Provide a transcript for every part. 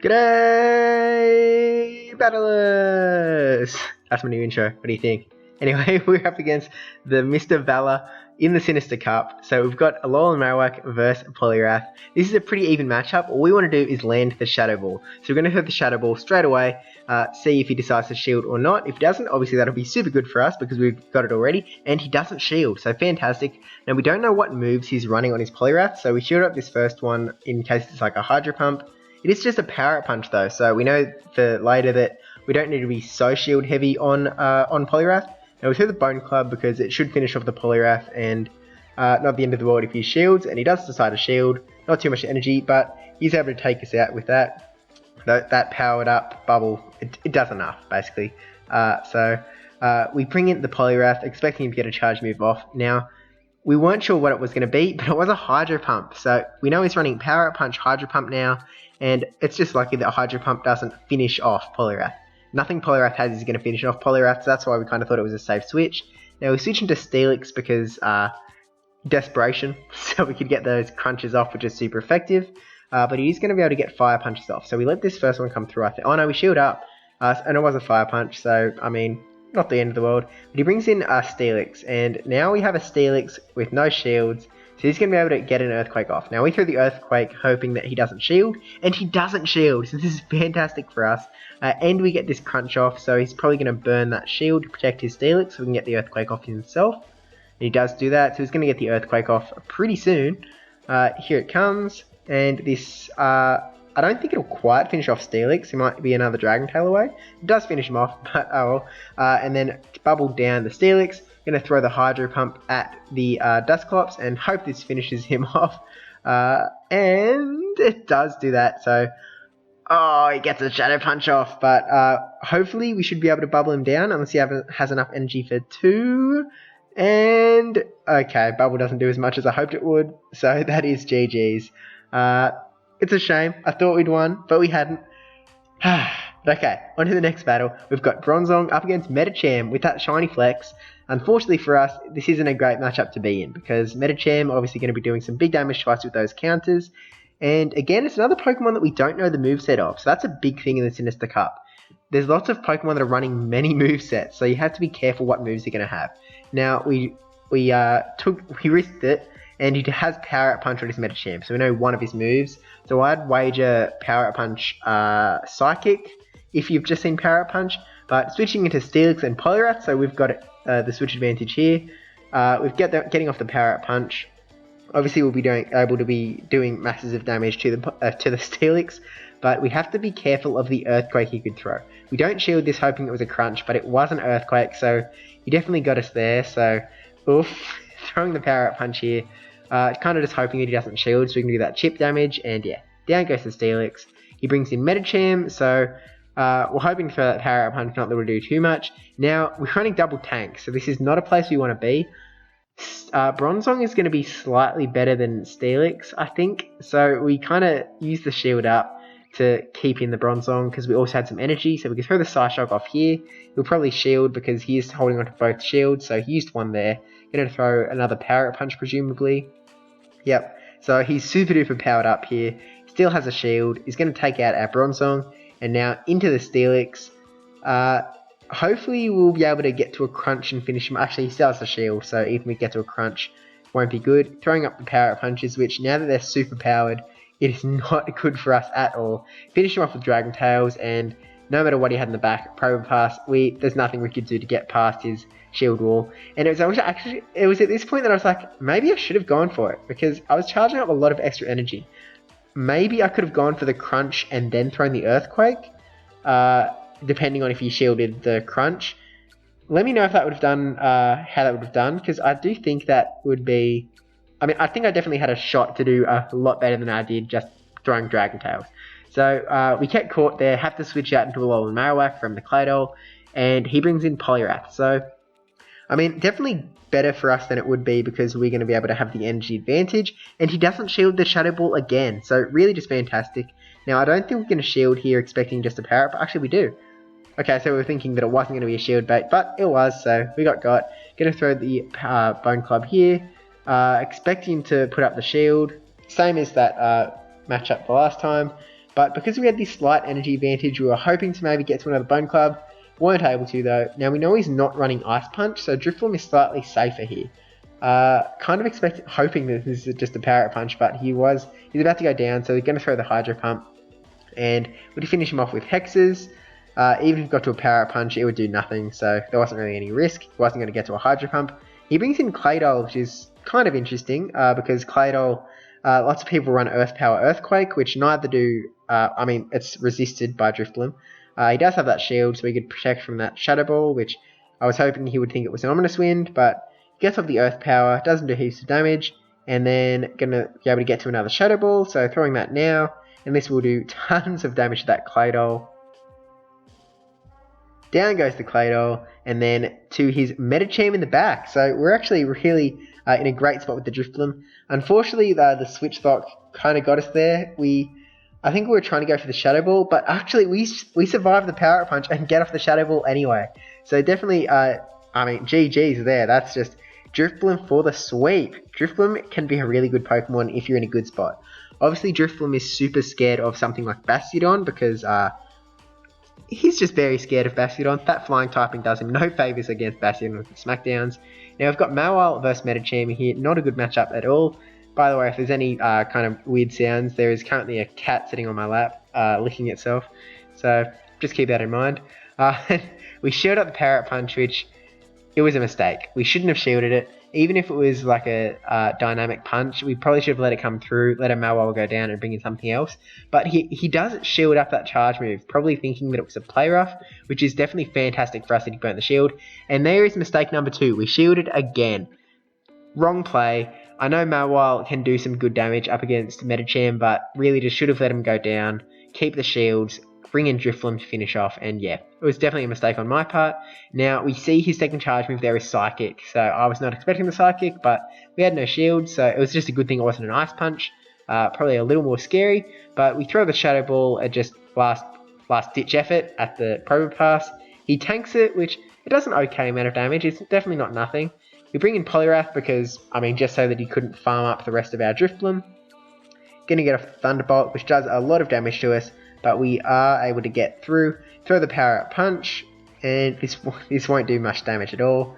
G'day, battlers! That's my new intro. What do you think? Anyway, we're up against the TheMisterValor in the Sinister Cup. So we've got Alolan Marowak versus Poliwrath. This is a pretty even matchup. All we want to do is land the Shadow Ball. So we're going to hit the Shadow Ball straight away, see if he decides to shield or not. If he doesn't, obviously that'll be super good for us because we've got it already. And he doesn't shield, so fantastic. Now we don't know what moves he's running on his Poliwrath, so we shield up this first one in case it's like a Hydro Pump. It is just a Power Up Punch though, so we know for later that we don't need to be so shield heavy on Poliwrath. Now we threw the Bone Club because it should finish off the Poliwrath and not the end of the world if he shields, and he does decide to shield. Not too much energy, but he's able to take us out with that. That powered up bubble, it does enough basically. So we bring in the Poliwrath, expecting him to get a charge move off. Now, we weren't sure what it was going to be, but it was a Hydro Pump. So we know he's running Power Up Punch, Hydro Pump now, and it's just lucky that a Hydro Pump doesn't finish off Poliwrath. Nothing Poliwrath has is going to finish off Poliwrath, so that's why we kind of thought it was a safe switch. Now we switch into Steelix because desperation, so we could get those crunches off, which is super effective. But he's going to be able to get Fire Punches off, so we let this first one come through. Oh no, we shield up, and it was a Fire Punch, so I mean, not the end of the world. But he brings in Steelix, and now we have a Steelix with no shields, so he's going to be able to get an Earthquake off. Now we threw the Earthquake hoping that he doesn't shield, and he doesn't shield, so this is fantastic for us. And we get this crunch off, so he's probably going to burn that shield to protect his Steelix, so we can get the Earthquake off himself. And he does do that, so he's going to get the Earthquake off pretty soon. Here it comes, and this, I don't think it'll quite finish off Steelix. It might be another Dragon Tail away. It does finish him off, but oh well. And then bubble down the Steelix. Going to throw the Hydro Pump at the Dusclops and hope this finishes him off. And it does do that, so oh, he gets a Shadow Punch off, but hopefully we should be able to bubble him down unless he has enough energy for 2. And okay, bubble doesn't do as much as I hoped it would, so that is GG's. It's a shame. I thought we'd won, but we hadn't. Okay, on to the next battle. We've got Bronzong up against Medicham with that Shiny Flex. Unfortunately for us, this isn't a great matchup to be in because Medicham obviously going to be doing some big damage to us with those counters. And again, it's another Pokemon that we don't know the moveset of, so that's a big thing in the Sinister Cup. There's lots of Pokemon that are running many movesets, so you have to be careful what moves you're going to have. Now, we risked it, and he has Power Up Punch on his Medicham, so we know one of his moves. So I'd wager Power Up Punch Psychic if you've just seen Power Up Punch, but switching into Steelix and Poliwrath, so we've got the switch advantage here. We've getting off the Power Up Punch. Obviously, we'll be able to be doing massive damage to the Steelix, but we have to be careful of the Earthquake he could throw. We don't shield this hoping it was a crunch, but it was an Earthquake, so he definitely got us there. So, oof, throwing the Power Up Punch here. Kind of just hoping that he doesn't shield, so we can do that chip damage, and yeah, down goes the Steelix. He brings in Medicham, so we're hoping for that Power Up Punch not that we'll do too much. Now, we're running double tank, so this is not a place we want to be. Bronzong is going to be slightly better than Steelix, I think, so we kind of use the shield up to keep in the Bronzong because we also had some energy, so we can throw the Psyshock off here. He'll probably shield because he is holding onto both shields, so he used one there. Going to throw another Power Up Punch presumably. Yep, so he's super duper powered up here, still has a shield, he's going to take out our Bronzong, and now into the Steelix. Hopefully we'll be able to get to a crunch and finish him. Actually, he still has a shield, so even if we get to a crunch, won't be good. Throwing up the Power Up Punches, which now that they're super powered, it is not good for us at all. Finish him off with Dragon Tails, and no matter what he had in the back, Probopass, there's nothing we could do to get past his shield wall. And it was at this point that I was like, maybe I should have gone for it, because I was charging up a lot of extra energy. Maybe I could have gone for the crunch and then thrown the Earthquake, depending on if he shielded the crunch. Let me know if that would have done, how that would have done, because I do think that would be, I mean, I think I definitely had a shot to do a lot better than I did just throwing Dragon Tails. So we kept caught there, have to switch out into Alolan Marowak from the Claydol, and he brings in Poliwrath. So, I mean, definitely better for us than it would be because we're going to be able to have the energy advantage, and he doesn't shield the Shadow Ball again, so really just fantastic. Now, I don't think we're going to shield here expecting just a power up, but actually we do. Okay, so we were thinking that it wasn't going to be a shield bait, but it was, so we got. Going to throw the Bone Club here, expecting to put up the shield, same as that matchup the last time. but because we had this slight energy advantage, we were hoping to maybe get to another Bone Club. Weren't able to though. Now we know he's not running Ice Punch, so Drifloon is slightly safer here. Kind of hoping that this is just a Power Punch, but he's about to go down, so we're going to throw the Hydro Pump, and we'd finish him off with Hexes. Even if he got to a Power Punch, it would do nothing, so there wasn't really any risk. He wasn't going to get to a Hydro Pump. He brings in Claydol, which is kind of interesting, because Claydol, lots of people run Earth Power Earthquake, which neither do, it's resisted by Drifloon. He does have that shield, so he could protect from that Shadow Ball, which I was hoping he would think it was an Ominous Wind, but gets off the Earth Power, doesn't do heaps of damage, and then gonna be able to get to another Shadow Ball, so throwing that now, and this will do tons of damage to that Claydol. Down goes the Claydol, and then to his Medicham in the back, so we're actually really in a great spot with the Drifloon. Unfortunately, the Switch Lock kind of got us there. I think we were trying to go for the Shadow Ball, but actually we survived the Power Punch and get off the Shadow Ball anyway. So definitely, GG's there. That's just Drifloon for the sweep. Drifloon can be a really good Pokemon if you're in a good spot. Obviously, Drifloon is super scared of something like Bastiodon because he's just very scared of Bastiodon. That flying typing does him no favours against Bastiodon with the Smackdowns. Now we've got Mawile versus Medicham here. Not a good matchup at all. By the way, if there's any kind of weird sounds, there is currently a cat sitting on my lap, licking itself. So just keep that in mind. We shielded up the Parrot Punch, which it was a mistake. We shouldn't have shielded it. Even if it was like a dynamic punch, we probably should have let it come through, let a Mawile go down and bring in something else. But he does shield up that charge move, probably thinking that it was a Play Rough, which is definitely fantastic for us that he burnt the shield. And there is mistake number 2. We shielded again. Wrong play. I know Mawile can do some good damage up against Medicham, but really just should have let him go down, keep the shields, bring in Drifloon to finish off, and yeah, it was definitely a mistake on my part. Now, we see his second charge move there is Psychic, so I was not expecting the Psychic, but we had no shield, so it was just a good thing it wasn't an Ice Punch. Probably a little more scary, but we throw the Shadow Ball at just last ditch effort at the Probopass. He tanks it, which it does an okay amount of damage, it's definitely not nothing. We bring in Poliwrath because, just so that he couldn't farm up the rest of our Drifloon. Gonna get off Thunderbolt, which does a lot of damage to us, but we are able to get through. Throw the Power Punch, and this won't do much damage at all.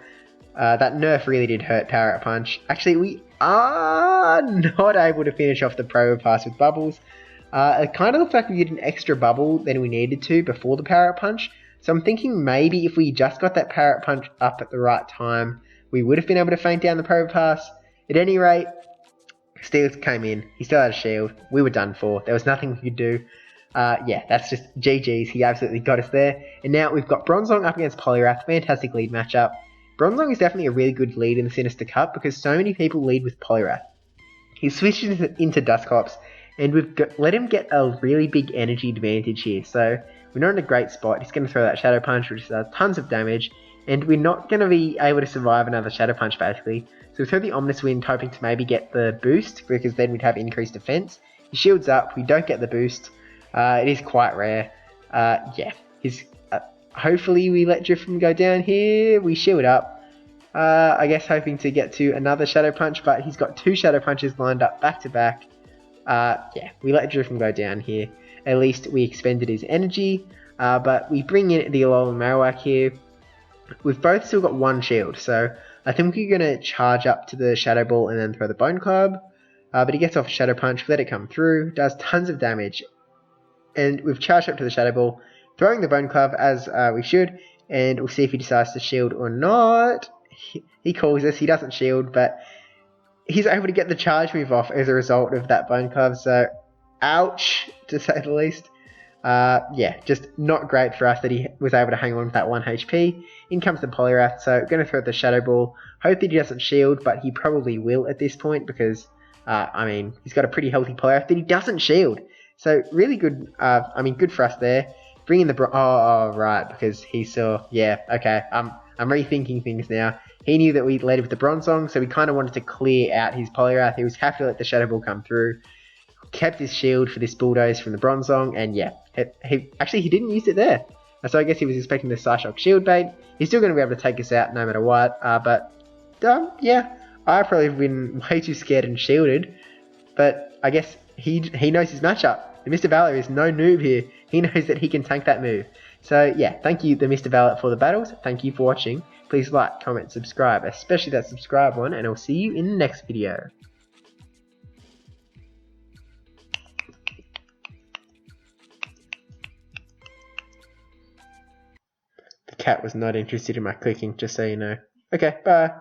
That nerf really did hurt Power Punch. Actually, we are not able to finish off the Probopass with bubbles. It kind of looks like we did an extra bubble than we needed to before the Power Punch. So I'm thinking maybe if we just got that Power Punch up at the right time, we would have been able to feint down the Probopass. At any rate, Steelix came in. He still had a shield. We were done for. There was nothing we could do. Yeah, that's just GG's. He absolutely got us there. And now we've got Bronzong up against Poliwrath. Fantastic lead matchup. Bronzong is definitely a really good lead in the Sinister Cup because so many people lead with Poliwrath. He switches into Dusclops, and we've let him get a really big energy advantage here. So we're not in a great spot. He's going to throw that Shadow Punch, which does tons of damage. And we're not going to be able to survive another Shadow Punch, basically. So we throw the Ominous Wind, hoping to maybe get the boost, because then we'd have increased defense. He shields up, we don't get the boost. It is quite rare. Yeah, hopefully we let Drifloon go down here. We shield up. I guess hoping to get to another Shadow Punch, but he's got 2 Shadow Punches lined up back to back. Yeah, we let Drifloon go down here. At least we expended his energy. But we bring in the Alolan Marowak here. We've both still got 1 shield, so I think we're going to charge up to the Shadow Ball and then throw the Bone Club. But he gets off a Shadow Punch, let it come through, does tons of damage. And we've charged up to the Shadow Ball, throwing the Bone Club as we should, and we'll see if he decides to shield or not. He calls us, he doesn't shield, but he's able to get the charge move off as a result of that Bone Club, so ouch, to say the least. Yeah, just not great for us that he was able to hang on with that 1 HP. In comes the Poliwrath, so going to throw the Shadow Ball. Hope that he doesn't shield, but he probably will at this point because, he's got a pretty healthy Poliwrath that he doesn't shield. So really good, good for us there. Bring in the right, because he saw, yeah, okay, I'm rethinking things now. He knew that we led with the Bronzong, so we kind of wanted to clear out his Poliwrath. He was happy to let the Shadow Ball come through. Kept his shield for this Bulldoze from the Bronzong, and yeah, he didn't use it there. So I guess he was expecting the Psyshock shield bait. He's still going to be able to take us out no matter what, yeah, I probably have been way too scared and shielded, but I guess he knows his matchup. TheMisterValor is no noob here. He knows that he can tank that move. So yeah, thank you TheMisterValor for the battles. Thank you for watching. Please like, comment, subscribe, especially that subscribe one, and I'll see you in the next video. The cat was not interested in my clicking, just so you know. Okay, bye.